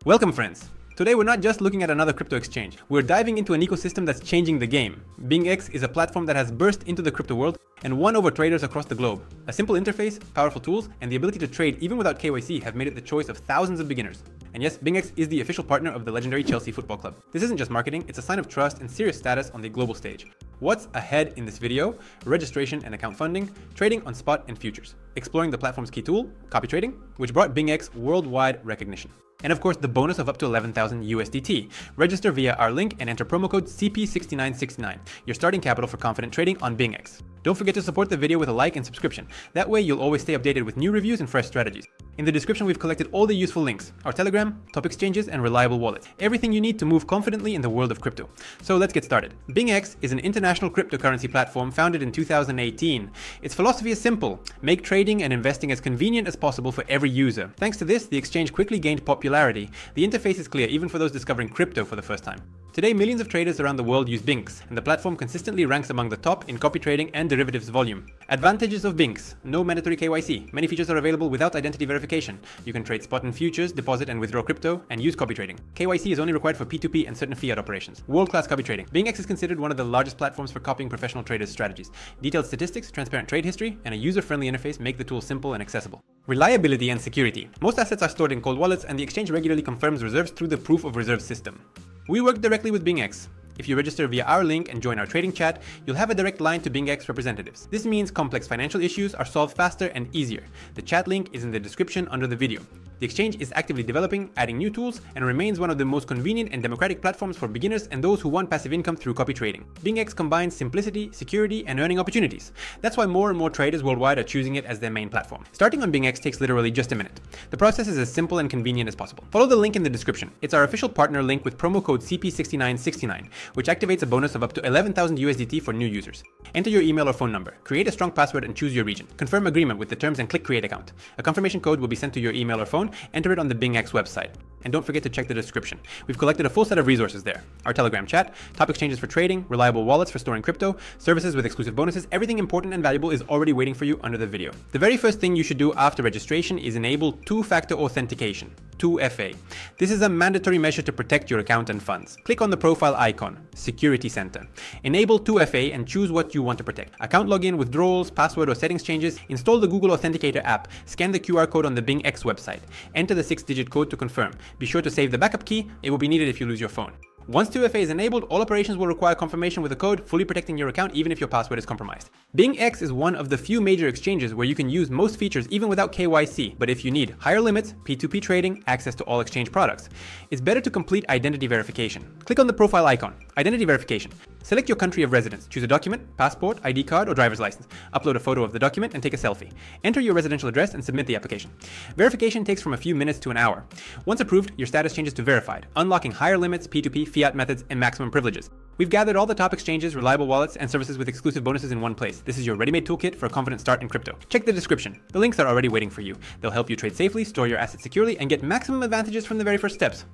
Welcome friends! Today we're not just looking at another crypto exchange, we're diving into an ecosystem that's changing the game. Bingx is a platform that has burst into the crypto world and won over traders across the globe. A simple interface, powerful tools, and the ability to trade even without KYC have made it the choice of thousands of beginners. And yes, Bingx is the official partner of the legendary Chelsea Football Club. This isn't just marketing, it's a sign of trust and serious status on the global stage. What's ahead in this video? Registration and account funding, trading on spot and futures, exploring the platform's key tool, copy trading, which brought Bingx worldwide recognition. And of course, the bonus of up to 11,000 USDT. Register via our link and enter promo code CP6969, your starting capital for confident trading on Bingx. Don't forget to support the video with a like and subscription. That way you'll always stay updated with new reviews and fresh strategies. In the description we've collected all the useful links, our Telegram, top exchanges, and reliable wallets. Everything you need to move confidently in the world of crypto. So let's get started. Bingx is an international cryptocurrency platform founded in 2018. Its philosophy is simple: make trading and investing as convenient as possible for every user. Thanks to this, the exchange quickly gained popularity. The interface is clear even for those discovering crypto for the first time. Today, millions of traders around the world use Bingx, and the platform consistently ranks among the top in copy trading and derivatives volume. Advantages of Bingx: no mandatory KYC. Many features are available without identity verification. You can trade spot and futures, deposit and withdraw crypto, and use copy trading. KYC is only required for P2P and certain fiat operations. World-class copy trading. Bingx is considered one of the largest platforms for copying professional traders' strategies. Detailed statistics, transparent trade history, and a user-friendly interface make the tool simple and accessible. Reliability and security. Most assets are stored in cold wallets, and the exchange regularly confirms reserves through the proof of reserve system. We work directly with Bingx. If you register via our link and join our trading chat, you'll have a direct line to Bingx representatives. This means complex financial issues are solved faster and easier. The chat link is in the description under the video. The exchange is actively developing, adding new tools, and remains one of the most convenient and democratic platforms for beginners and those who want passive income through copy trading. Bingx combines simplicity, security, and earning opportunities. That's why more and more traders worldwide are choosing it as their main platform. Starting on Bingx takes literally just a minute. The process is as simple and convenient as possible. Follow the link in the description. It's our official partner link with promo code CP6969, which activates a bonus of up to 11,000 USDT for new users. Enter your email or phone number, create a strong password and choose your region. Confirm agreement with the terms and click create account. A confirmation code will be sent to your email or phone. Enter it on the Bingx website. And don't forget to check the description. We've collected a full set of resources there. Our Telegram chat, top exchanges for trading, reliable wallets for storing crypto, services with exclusive bonuses, everything important and valuable is already waiting for you under the video. The very first thing you should do after registration is enable two-factor authentication, 2FA. This is a mandatory measure to protect your account and funds. Click on the profile icon, Security Center. Enable 2FA and choose what you want to protect. Account login, withdrawals, password or settings changes. Install the Google Authenticator app. Scan the QR code on the Bingx website. Enter the 6-digit code to confirm. Be sure to save the backup key. It will be needed if you lose your phone. Once 2FA is enabled, all operations will require confirmation with a code, fully protecting your account even if your password is compromised. Bingx is one of the few major exchanges where you can use most features even without KYC, but if you need higher limits, P2P trading, access to all exchange products, it's better to complete identity verification. Click on the profile icon, Identity Verification. Select your country of residence, choose a document, passport, ID card, or driver's license. Upload a photo of the document and take a selfie. Enter your residential address and submit the application. Verification takes from a few minutes to an hour. Once approved, your status changes to verified, unlocking higher limits, P2P, fiat methods, and maximum privileges. We've gathered all the top exchanges, reliable wallets, and services with exclusive bonuses in one place. This is your ready-made toolkit for a confident start in crypto. Check the description. The links are already waiting for you. They'll help you trade safely, store your assets securely, and get maximum advantages from the very first steps.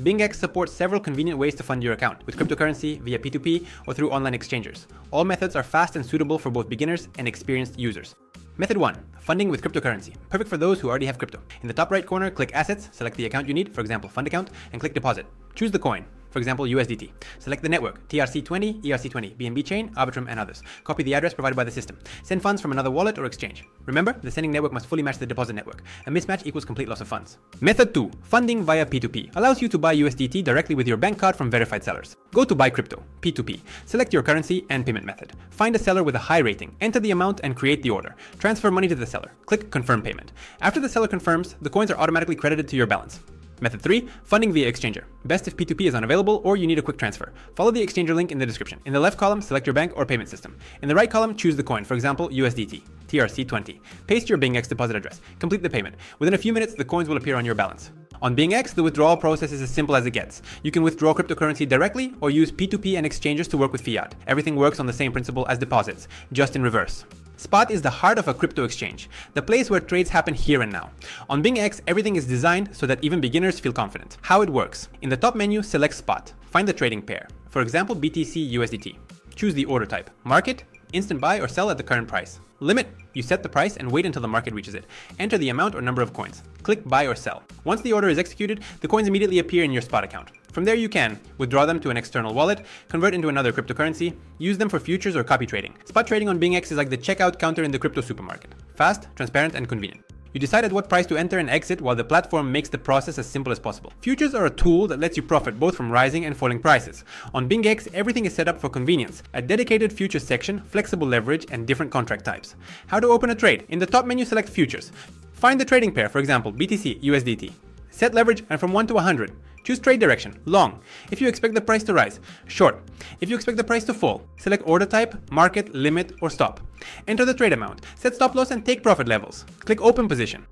Bingx supports several convenient ways to fund your account, with cryptocurrency, via P2P, or through online exchangers. All methods are fast and suitable for both beginners and experienced users. Method 1. Funding with cryptocurrency. Perfect for those who already have crypto. In the top right corner, click Assets, select the account you need, for example, fund account, and click Deposit. Choose the coin, for example, USDT. Select the network, TRC20, ERC20, BNB Chain, Arbitrum, and others. Copy the address provided by the system. Send funds from another wallet or exchange. Remember, the sending network must fully match the deposit network. A mismatch equals complete loss of funds. Method 2. Funding via P2P. Allows you to buy USDT directly with your bank card from verified sellers. Go to Buy Crypto, P2P. Select your currency and payment method. Find a seller with a high rating. Enter the amount and create the order. Transfer money to the seller. Click Confirm Payment. After the seller confirms, the coins are automatically credited to your balance. Method 3. Funding via exchanger. Best if P2P is unavailable or you need a quick transfer. Follow the exchanger link in the description. In the left column, select your bank or payment system. In the right column, choose the coin, for example, USDT, TRC20. Paste your Bingx deposit address. Complete the payment. Within a few minutes, the coins will appear on your balance. On Bingx, the withdrawal process is as simple as it gets. You can withdraw cryptocurrency directly or use P2P and exchangers to work with fiat. Everything works on the same principle as deposits, just in reverse. Spot is the heart of a crypto exchange, the place where trades happen here and now. On Bingx, everything is designed so that even beginners feel confident. How it works. In the top menu, select Spot. Find the trading pair, for example BTC USDT. Choose the order type, market, Instant buy or sell at the current price. Limit. You set the price and wait until the market reaches it. Enter the amount or number of coins. Click buy or sell. Once the order is executed, the coins immediately appear in your spot account. From there you can withdraw them to an external wallet, convert into another cryptocurrency, use them for futures or copy trading. Spot trading on Bingx is like the checkout counter in the crypto supermarket. Fast, transparent, and convenient. You decide at what price to enter and exit while the platform makes the process as simple as possible. Futures are a tool that lets you profit both from rising and falling prices. On Bingx, everything is set up for convenience. A dedicated futures section, flexible leverage, and different contract types. How to open a trade? In the top menu, select futures. Find the trading pair, for example, BTC, USDT. Set leverage and from 1 to 100. Choose trade direction, long, if you expect the price to rise, short, if you expect the price to fall. Select order type, market, limit, or stop. Enter the trade amount, set stop loss and take profit levels. Click open position.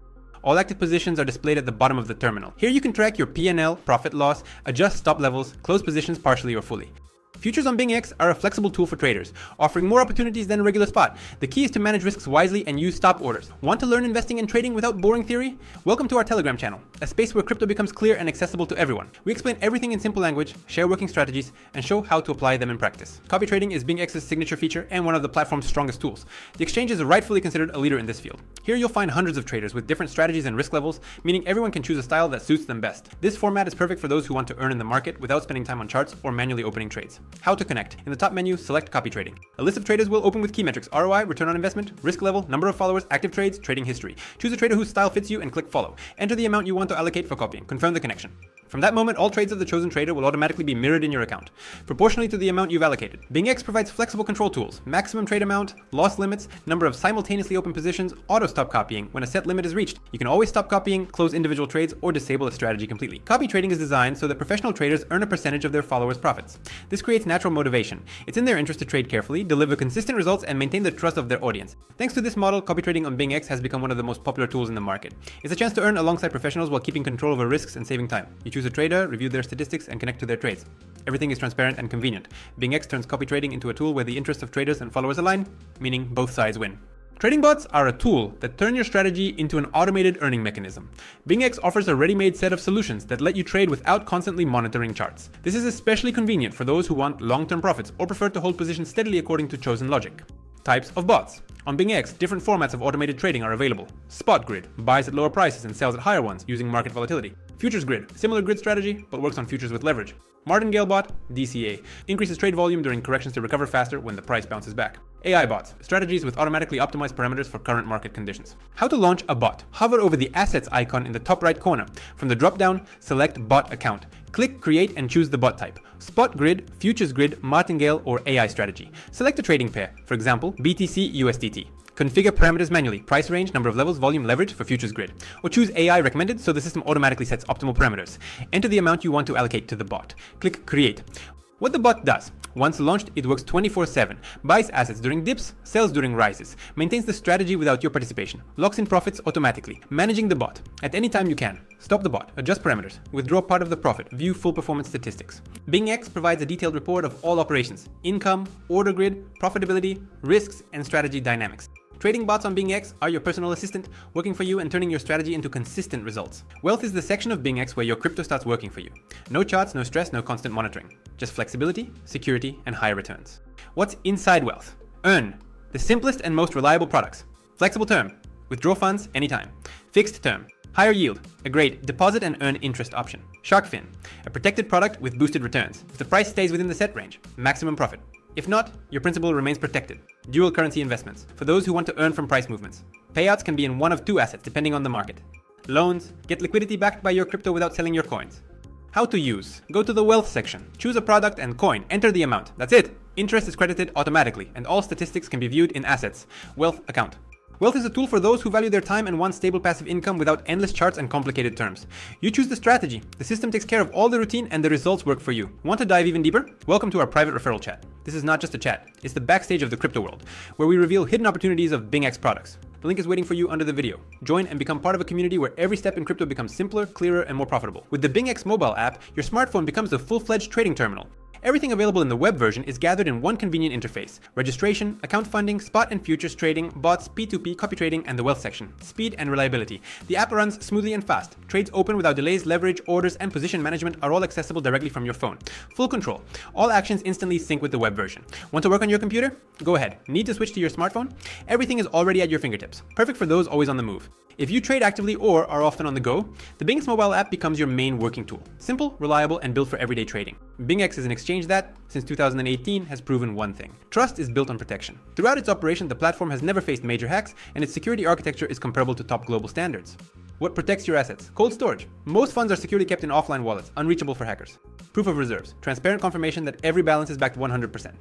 All active positions are displayed at the bottom of the terminal. Here you can track your P&L, profit loss, adjust stop levels, close positions partially or fully. Futures on Bingx are a flexible tool for traders, offering more opportunities than a regular spot. The key is to manage risks wisely and use stop orders. Want to learn investing and trading without boring theory? Welcome to our Telegram channel, a space where crypto becomes clear and accessible to everyone. We explain everything in simple language, share working strategies, and show how to apply them in practice. Copy trading is Bingx's signature feature and one of the platform's strongest tools. The exchange is rightfully considered a leader in this field. Here you'll find hundreds of traders with different strategies and risk levels, meaning everyone can choose a style that suits them best. This format is perfect for those who want to earn in the market without spending time on charts or manually opening trades. How to connect? In the top menu, select copy trading. A list of traders will open with key metrics: ROI, return on investment, risk level, number of followers, active trades, trading history. Choose a trader whose style fits you and click follow. Enter the amount you want to allocate for copying. Confirm the connection. From that moment, all trades of the chosen trader will automatically be mirrored in your account, proportionally to the amount you've allocated. Bingx provides flexible control tools, maximum trade amount, loss limits, number of simultaneously open positions, auto stop copying when a set limit is reached. You can always stop copying, close individual trades, or disable a strategy completely. Copy trading is designed so that professional traders earn a percentage of their followers' profits. This creates natural motivation. It's in their interest to trade carefully, deliver consistent results, and maintain the trust of their audience. Thanks to this model, copy trading on Bingx has become one of the most popular tools in the market. It's a chance to earn alongside professionals while keeping control over risks and saving time. You choose a trader, review their statistics, and connect to their trades. Everything is transparent and convenient. Bingx turns copy trading into a tool where the interests of traders and followers align, meaning both sides win. Trading bots are a tool that turn your strategy into an automated earning mechanism. Bingx offers a ready-made set of solutions that let you trade without constantly monitoring charts. This is especially convenient for those who want long-term profits or prefer to hold positions steadily according to chosen logic. Types of bots. On Bingx, different formats of automated trading are available. Spot grid buys at lower prices and sells at higher ones using market volatility. Futures grid, similar grid strategy, but works on futures with leverage. Martingale bot, DCA, increases trade volume during corrections to recover faster when the price bounces back. AI bots, strategies with automatically optimized parameters for current market conditions. How to launch a bot. Hover over the assets icon in the top right corner. From the drop-down, select bot account. Click create and choose the bot type. Spot grid, futures grid, martingale, or AI strategy. Select a trading pair, for example, BTC USDT. Configure parameters manually, price range, number of levels, volume, leverage for futures grid. Or choose AI recommended so the system automatically sets optimal parameters. Enter the amount you want to allocate to the bot. Click create. What the bot does. Once launched, it works 24/7, buys assets during dips, sells during rises, maintains the strategy without your participation, locks in profits automatically, managing the bot. At any time you can. Stop the bot, adjust parameters, withdraw part of the profit, view full performance statistics. Bingx provides a detailed report of all operations, income, order grid, profitability, risks, and strategy dynamics. Trading bots on Bingx are your personal assistant, working for you and turning your strategy into consistent results. Wealth is the section of Bingx where your crypto starts working for you. No charts, no stress, no constant monitoring. Just flexibility, security, and higher returns. What's inside Wealth? Earn. The simplest and most reliable products. Flexible term. Withdraw funds anytime. Fixed term. Higher yield. A great deposit and earn interest option. Sharkfin. A protected product with boosted returns. If the price stays within the set range, maximum profit. If not, your principal remains protected. Dual currency investments, for those who want to earn from price movements. Payouts can be in one of two assets depending on the market. Loans, get liquidity backed by your crypto without selling your coins. How to use. Go to the Wealth section, choose a product and coin, enter the amount. That's it. Interest is credited automatically, and all statistics can be viewed in Assets, Wealth account. Wealth is a tool for those who value their time and want stable passive income without endless charts and complicated terms. You choose the strategy. The system takes care of all the routine and the results work for you. Want to dive even deeper? Welcome to our private referral chat. This is not just a chat. It's the backstage of the crypto world, where we reveal hidden opportunities of Bingx products. The link is waiting for you under the video. Join and become part of a community where every step in crypto becomes simpler, clearer, and more profitable. With the Bingx mobile app, your smartphone becomes a full-fledged trading terminal. Everything available in the web version is gathered in one convenient interface: registration, account funding, spot and futures trading, bots, P2P, copy trading, and the wealth section. Speed and reliability. The app runs smoothly and fast. Trades open without delays, leverage, orders, and position management are all accessible directly from your phone. Full control. All actions instantly sync with the web version. Want to work on your computer? Go ahead. Need to switch to your smartphone? Everything is already at your fingertips. Perfect for those always on the move. If you trade actively or are often on the go, the Bingx mobile app becomes your main working tool. Simple, reliable, and built for everyday trading. Bingx is an exchange that, since 2018, has proven one thing: trust is built on protection. Throughout its operation, the platform has never faced major hacks, and its security architecture is comparable to top global standards. What protects your assets? Cold storage. Most funds are securely kept in offline wallets, unreachable for hackers. Proof of reserves. Transparent confirmation that every balance is backed 100%.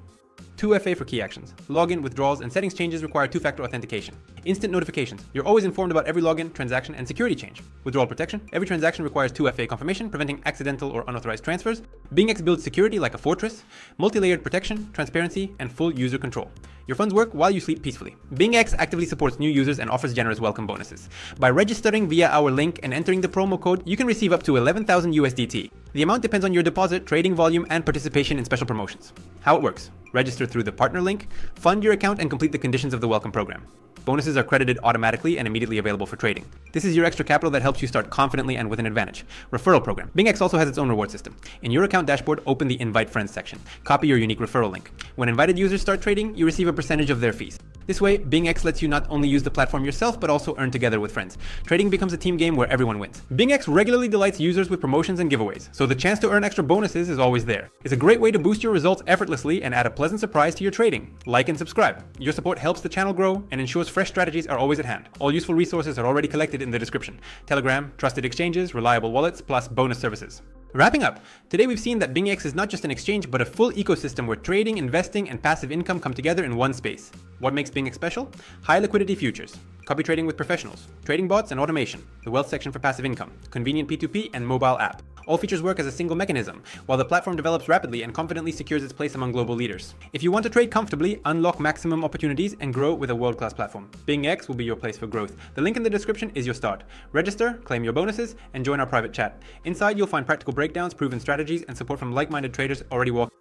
2FA for key actions. Login, withdrawals, and settings changes require two-factor authentication. Instant notifications. You're always informed about every login, transaction, and security change. Withdrawal protection. Every transaction requires 2FA confirmation, preventing accidental or unauthorized transfers. Bingx builds security like a fortress. Multi-layered protection, transparency, and full user control. Your funds work while you sleep peacefully. Bingx actively supports new users and offers generous welcome bonuses. By registering via our link and entering the promo code, you can receive up to 11,000 USDT. The amount depends on your deposit, trading volume, and participation in special promotions. How it works: register through the partner link, fund your account, and complete the conditions of the welcome program. Bonuses are credited automatically and immediately available for trading. This is your extra capital that helps you start confidently and with an advantage. Referral program. Bingx also has its own reward system. In your account dashboard, open the Invite Friends section. Copy your unique referral link. When invited users start trading, you receive a percentage of their fees. This way, Bingx lets you not only use the platform yourself, but also earn together with friends. Trading becomes a team game where everyone wins. Bingx regularly delights users with promotions and giveaways, so the chance to earn extra bonuses is always there. It's a great way to boost your results effortlessly and add a pleasant surprise to your trading. Like and subscribe. Your support helps the channel grow and ensures fresh strategies are always at hand. All useful resources are already collected in the description: Telegram, trusted exchanges, reliable wallets, plus bonus services. Wrapping up, today we've seen that Bingx is not just an exchange, but a full ecosystem where trading, investing, and passive income come together in one space. What makes Bingx special? High liquidity futures, copy trading with professionals, trading bots and automation, the wealth section for passive income, convenient P2P, and mobile app. All features work as a single mechanism, while the platform develops rapidly and confidently secures its place among global leaders. If you want to trade comfortably, unlock maximum opportunities, and grow with a world-class platform, Bingx will be your place for growth. The link in the description is your start. Register, claim your bonuses, and join our private chat. Inside, you'll find practical breakdowns, proven strategies, and support from like-minded traders already walking